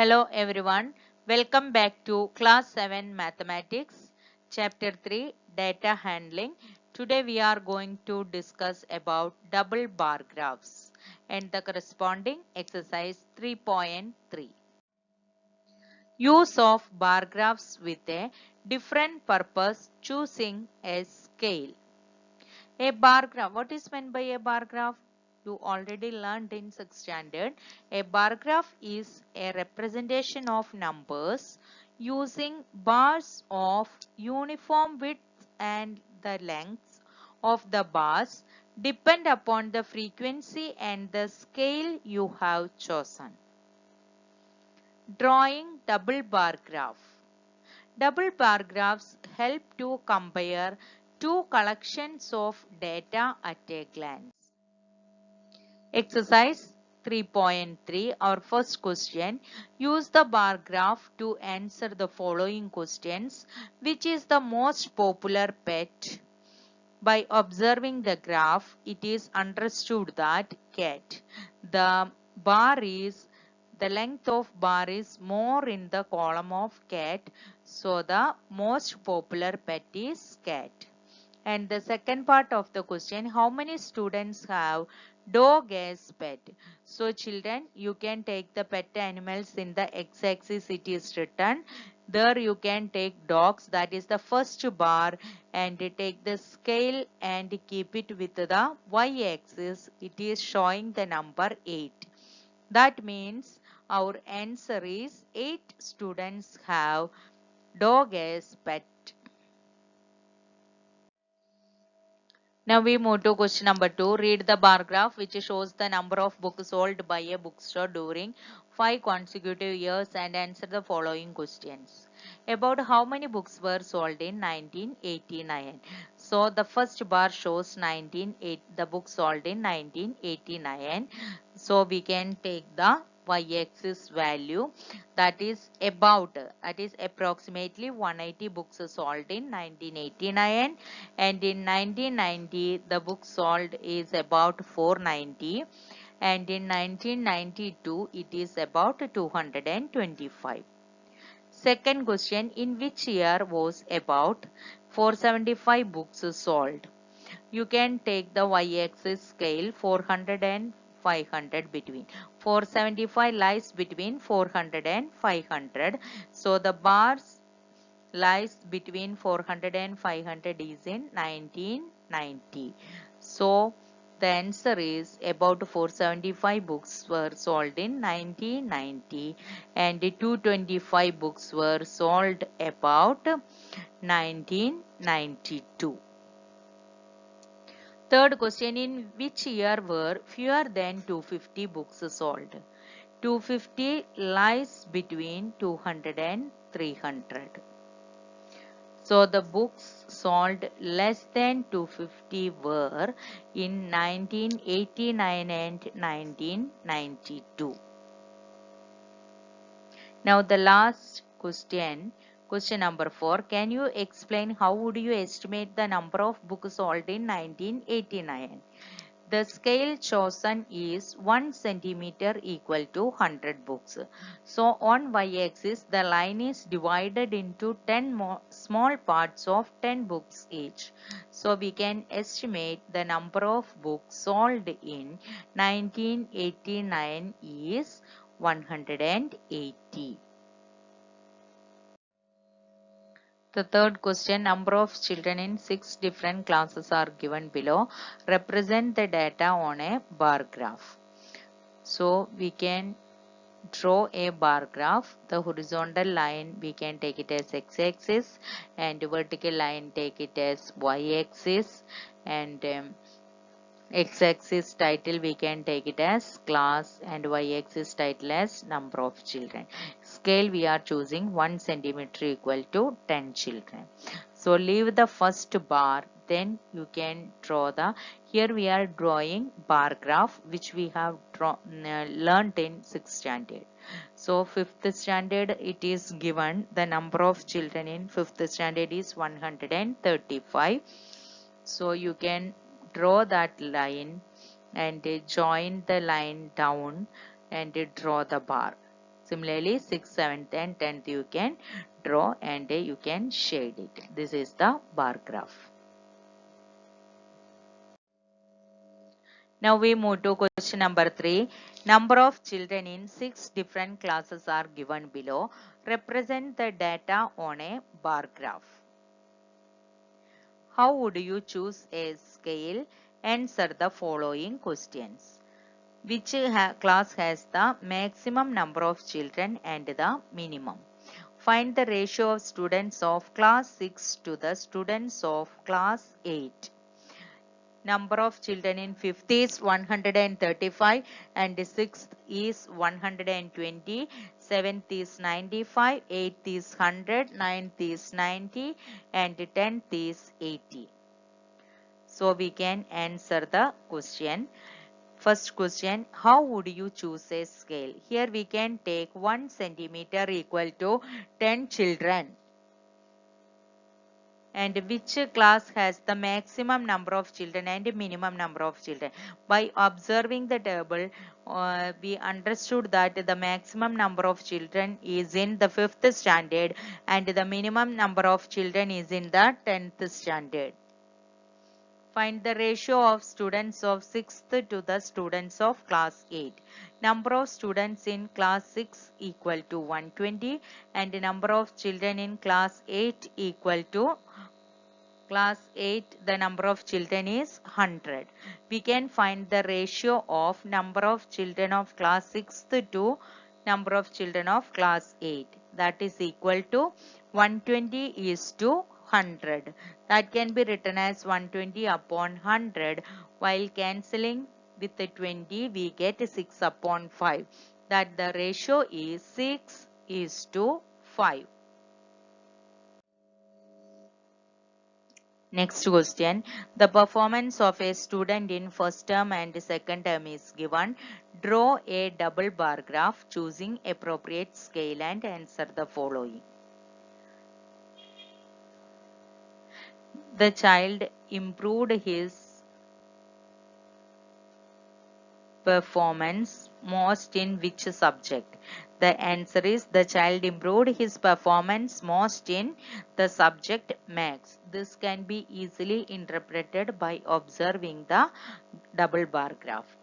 Hello everyone, welcome back to class 7 mathematics chapter 3 data handling. Today we are going to discuss about double bar graphs and the corresponding exercise 3.3. Use of bar graphs with a different purpose, choosing a scale. A bar graph. What is meant by a bar graph? You already learned in 6th standard. A bar graph is a representation of numbers using bars of uniform width, and the lengths of the bars depend upon the frequency and the scale you have chosen. Drawing double bar graph. Double bar graphs help to compare two collections of data at a glance. Exercise 3.3, our first question. Use the bar graph to answer the following questions. Which is the most popular pet? By observing the graph, it is understood that cat. The length of bar is more in the column of cat, so the most popular pet is cat. And the second part of the question, how many students have dog as pet? So children, you can take the pet animals in the x-axis, it is written. There you can take dogs, that is the first bar, and take the scale and keep it with the y-axis. It is showing the number 8. That means our answer is 8 students have dog as pet. Now we move to question number 2. Read the bar graph which shows the number of books sold by a bookstore during 5 consecutive years and answer the following questions. About how many books were sold in 1989. So the first bar shows the books sold in 1989. So we can take the y-axis value, that is approximately 180 books sold in 1989, and in 1990 the book sold is about 490, and in 1992 it is about 225. Second question, in which year was about 475 books sold? You can take the y-axis scale 400 and 500 between. 475 lies between 400 and 500. So the bars lies between 400 and 500 is in 1990. So the answer is about 475 books were sold in 1990 and 225 books were sold about 1992. Third question, in which year were fewer than 250 books sold? 250 lies between 200 and 300. So the books sold less than 250 were in 1989 and 1992. Now the last question, question number 4. Can you explain how would you estimate the number of books sold in 1989? The scale chosen is 1 centimeter equal to 100 books. So on y-axis the line is divided into 10 small parts of 10 books each. So we can estimate the number of books sold in 1989 is 180. The third question, number of children in 6 different classes are given below. Represent the data on a bar graph. So we can draw a bar graph. The horizontal line we can take it as x-axis, and vertical line take it as y-axis, and x-axis title we can take it as class, and y-axis title as number of children. Scale we are choosing 1 centimeter equal to 10 children. So leave the first bar, then you can draw the, here we are drawing bar graph which we have learnt in 6th standard. So 5th standard it is given the number of children in 5th standard is 135. So you can draw that line and join the line down and draw the bar. Similarly, 6th, 7th and 10th you can draw and you can shade it. This is the bar graph. Now we move to question number 3. Number of children in 6 different classes are given below. Represent the data on a bar graph. How would you choose a scale? Answer the following questions. Which class has the maximum number of children and the minimum? Find the ratio of students of class 6 to the students of class 8. Number of children in 5th is 135 and 6th is 120, 7th is 95, 8th is 100, 9th is 90 and 10th is 80. So we can answer the question. First question, how would you choose a scale? Here we can take 1 centimeter equal to 10 children. And which class has the maximum number of children and minimum number of children? By observing the table, we understood that the maximum number of children is in the 5th standard and the minimum number of children is in the 10th standard. Find the ratio of students of 6th to the students of class 8. Number of students in class 6 equal to 120 and the number of children in class 8 equal to class 8, the number of children is 100. We can find the ratio of number of children of class 6 to number of children of class 8. That is equal to 120 is to 100. That can be written as 120 upon 100. While cancelling with the 20, we get 6 upon 5. That the ratio is 6 is to 5. Next question. The performance of a student in first term and second term is given. Draw a double bar graph choosing appropriate scale and answer the following. The child improved his performance most in which subject? The answer is the child improved his performance most in the subject maths. This can be easily interpreted by observing the double bar graph.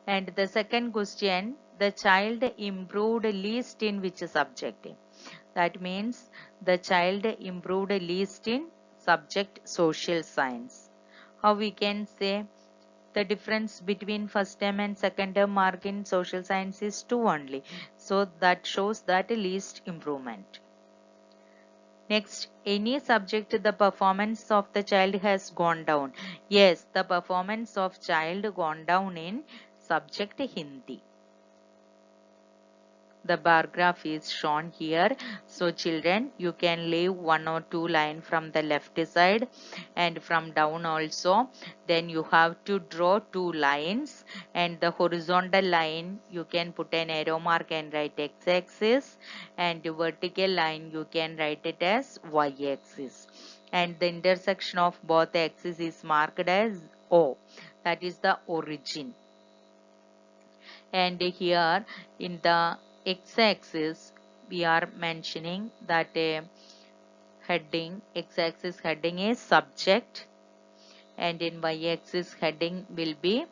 And the second question, the child improved least in which subject? That means the child improved least in subject social science. How we can say? The difference between first term and second term mark in social science is 2 only. So that shows that least improvement. Next, any subject the performance of the child has gone down. Yes, the performance of child gone down in subject Hindi. The bar graph is shown here. So children, you can leave 1 or 2 line from the left side and from down also. Then you have to draw 2 lines and the horizontal line you can put an arrow mark and write x-axis, and the vertical line you can write it as y-axis. And the intersection of both axes is marked as O. That is the origin. And here in the x-axis we are mentioning that a heading, x-axis heading is subject, and in y-axis heading will be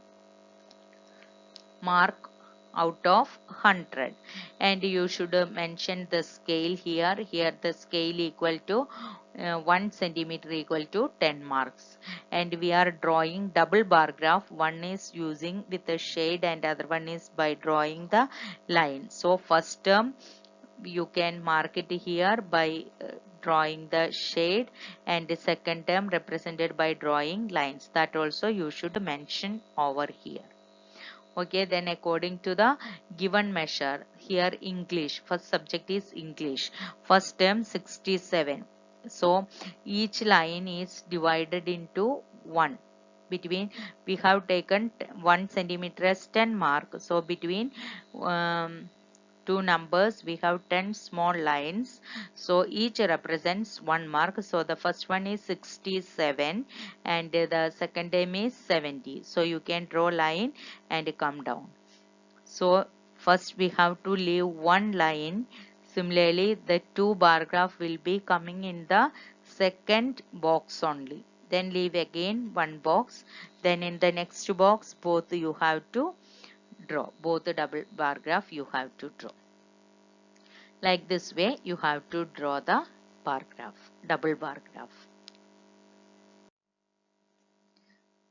mark out of 100. And you should mention the scale here. Here the scale equal to 1 centimeter equal to 10 marks. And we are drawing double bar graph. One is using with a shade and other one is by drawing the line. So first term you can mark it here by drawing the shade, and the second term represented by drawing lines. That also you should mention over here. Okay, then according to the given measure, here English, first subject is English, first term 67. So each line is divided into 1. Between, we have taken 1 centimeter as 10 mark. So between two numbers we have 10 small lines, so each represents 1 mark. So the first one is 67 and the second term is 70. So you can draw line and come down. So first we have to leave one line. Similarly, the two bar graph will be coming in the second box only. Then leave again one box. Then in the next box, both you have to draw. Both the double bar graph you have to draw. Like this way, you have to draw the bar graph, double bar graph.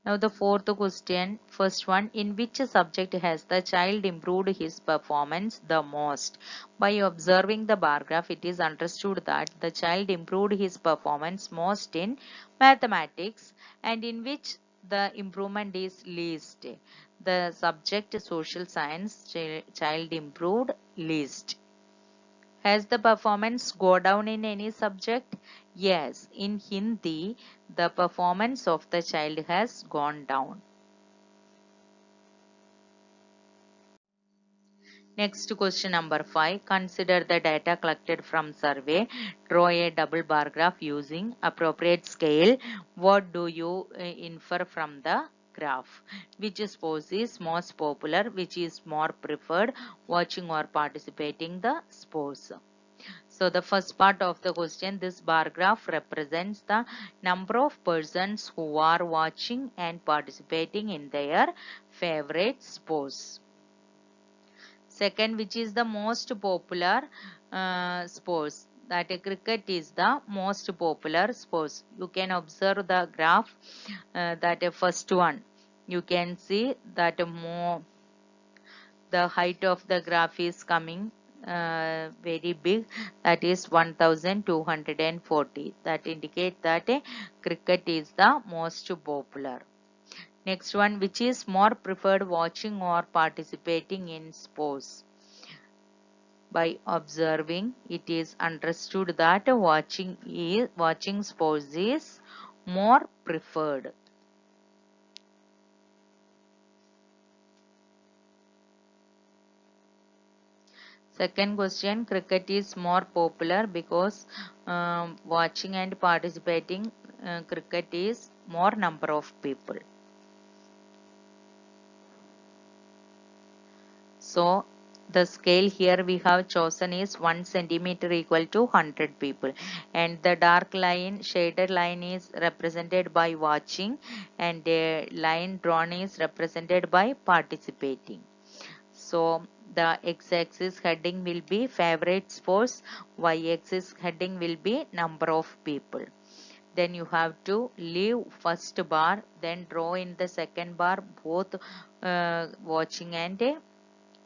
Now the fourth question, first one, in which subject has the child improved his performance the most? By observing the bar graph, it is understood that the child improved his performance most in mathematics, and in which the improvement is least. The subject social science child improved least. Has the performance go down in any subject? Yes, in Hindi, the performance of the child has gone down. Next question number 5. Consider the data collected from survey. Draw a double bar graph using appropriate scale. What do you infer from the graph? Which sport is most popular? Which is more preferred? Watching or participating the sports? So the first part of the question, this bar graph represents the number of persons who are watching and participating in their favorite sports. Second, which is the most popular sports? That cricket is the most popular sports. You can observe the graph, that first one. You can see that more the height of the graph is coming very big, that is 1240. That indicate that cricket is the most popular. Next one, which is more preferred, watching or participating in sports? By observing, it is understood that watching sports is more preferred. Second question, cricket is more popular because watching and participating cricket is more number of people. So the scale here we have chosen is 1 centimeter equal to 100 people, and the dark line, shaded line is represented by watching, and a line drawn is represented by participating. So the x-axis heading will be favorite sports, y-axis heading will be number of people. Then you have to leave first bar, then draw in the second bar both watching and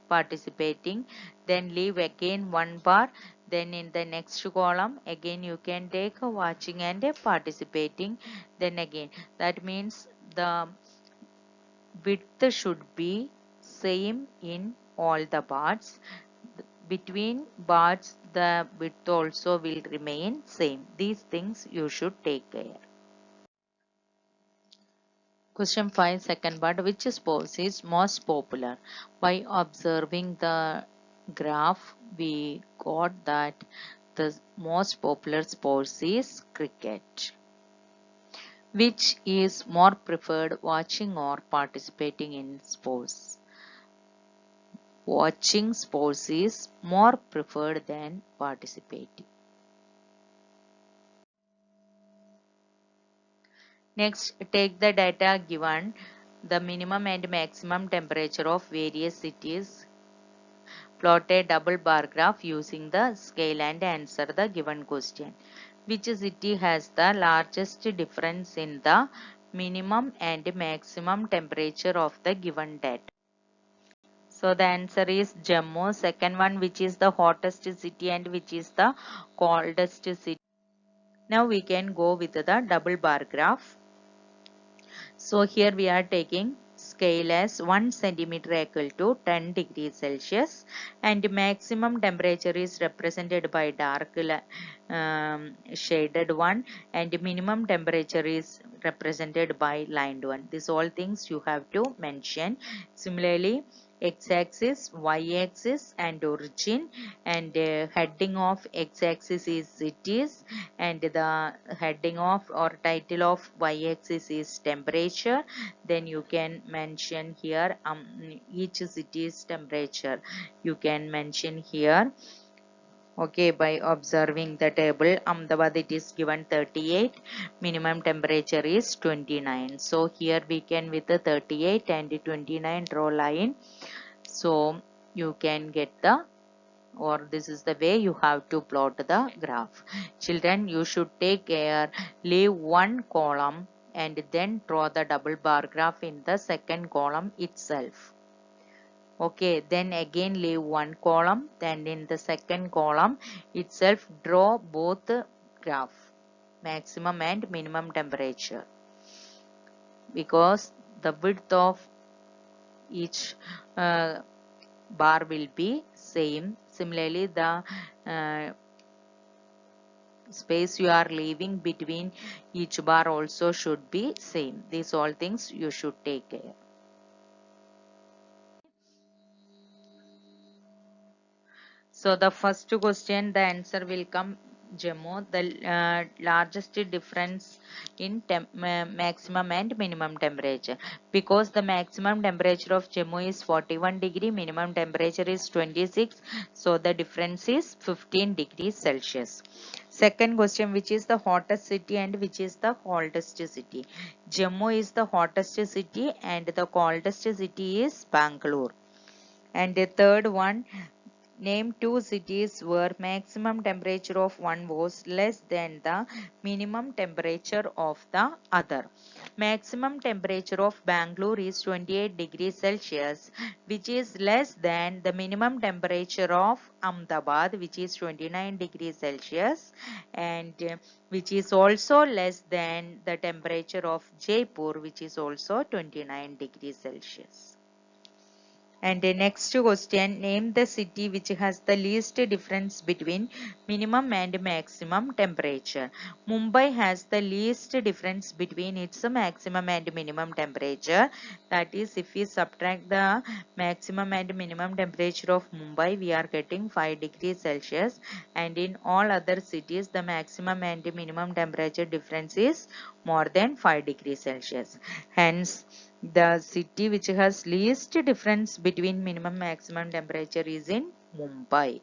participating, then leave again one bar, then in the next column again you can take watching and participating, then again, that means the width should be same in all the bars. Between bars the width also will remain same. These things you should take care. Question 5, second part, which sports is most popular? By observing the graph, we got that the most popular sports is cricket. Which is more preferred, watching or participating in sports? Watching sports is more preferred than participating. Next, take the data given, the minimum and maximum temperature of various cities. Plot a double bar graph using the scale and answer the given question. Which city has the largest difference in the minimum and maximum temperature of the given data? So the answer is Jammu. Second one, which is the hottest city and which is the coldest city? Now we can go with the double bar graph. So here we are taking scale as 1 centimeter equal to 10 degrees Celsius, and maximum temperature is represented by dark shaded one, and minimum temperature is represented by lined one. These all things you have to mention. Similarly, x-axis, y-axis and origin, and heading of x-axis is cities, and the heading of or title of y-axis is temperature. Then you can mention here each city's temperature you can mention here. Okay, by observing the table, Ahmedabad it is given 38, minimum temperature is 29. So here we can with the 38 and 29 draw line. So you can get the, or this is the way you have to plot the graph. Children, you should take care, leave one column and then draw the double bar graph in the second column itself. Okay, then again leave one column, then in the second column itself draw both graph, maximum and minimum temperature, because the width of each bar will be same. Similarly, the space you are leaving between each bar also should be same. These all things you should take care. So the first question, the answer will come Jammu. The largest difference in maximum and minimum temperature, because the maximum temperature of Jammu is 41 degree, minimum temperature is 26. So the difference is 15 degrees Celsius. Second question, which is the hottest city and which is the coldest city? Jammu is the hottest city and the coldest city is Bangalore. And the third one, name two cities where maximum temperature of one was less than the minimum temperature of the other. Maximum temperature of Bangalore is 28 degrees Celsius, which is less than the minimum temperature of Ahmedabad, which is 29 degrees Celsius, and which is also less than the temperature of Jaipur, which is also 29 degrees Celsius. And the next question, name the city which has the least difference between minimum and maximum temperature. Mumbai has the least difference between its maximum and minimum temperature. That is, if we subtract the maximum and minimum temperature of Mumbai, we are getting 5 degrees Celsius. And in all other cities, the maximum and minimum temperature difference is more than 5 degrees Celsius. Hence, the city which has least difference between minimum maximum temperature is in Mumbai.